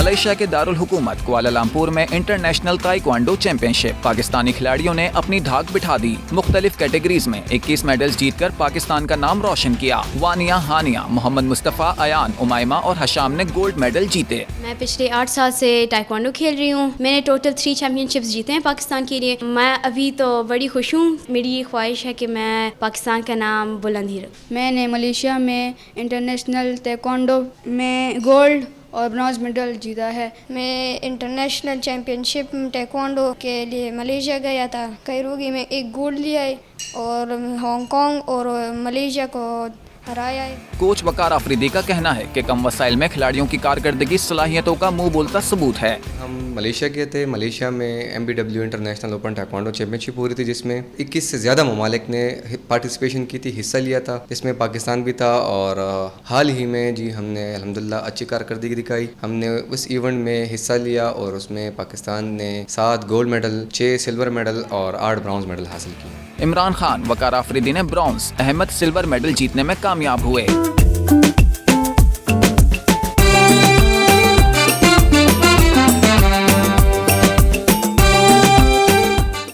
Malaysia के दारुल हुकूमत Kuala Lumpur में इंटरनेशनल ताइक्वांडो चैंपियनशिप पाकिस्तानी खिलाड़ियों ने अपनी धाक बिठा दी। मुख्तलिफ कैटेगरीज में 21 मेडल्स जीतकर पाकिस्तान का नाम रोशन किया। वानिया, हानिया, मोहम्मद मुस्तफ़ा, अयान, उमाइमा और हशाम ने गोल्ड मेडल जीते। मैं पिछले 8 साल से ताइक्वांडो खेल रही हूँ। मैंने टोटल 3 चैंपियनशिप्स जीते हैं पाकिस्तान के लिए। मैं अभी तो बड़ी खुश हूँ। मेरी ये ख्वाहिश है कि मैं पाकिस्तान का नाम बुलंद ही रखूँ। मैंने मलेशिया में इंटरनेशनल ताइक्वांडो में गोल्ड और ब्रॉन्ज मेडल जीता है। मैं इंटरनेशनल चैम्पियनशिप ताइक्वांडो के लिए मलेशिया गया था। कैरोगी में एक गोल्ड लिया है और हांगकांग और मलेशिया को हराया है। कोच वकार आफरीदी का कहना है कि कम वसाइल में खिलाड़ियों की कारकर्दगी सलाहियतों का मुंह बोलता सबूत है। हम मलेशिया गए थे। मलेशिया में MBW international open taekwondo championship हो रही थी, जिसमें 21 से ज़्यादा ममालिक ने पार्टिसिपेशन की थी, हिस्सा लिया था, जिसमें पाकिस्तान भी था। और हाल ही में जी हमने अल्हम्दुलिल्लाह अच्छी कारकर्दगी दिखाई। हमने उस इवेंट में हिस्सा लिया और उसमें पाकिस्तान ने 7 गोल्ड मेडल, 6 सिल्वर मेडल और 8 ब्रॉन्ज मेडल हासिल किए। इमरान खान, वकार आफरीदी ने ब्रॉन्ज, अहमद सिल्वर मेडल जीतने में कामयाब हुए।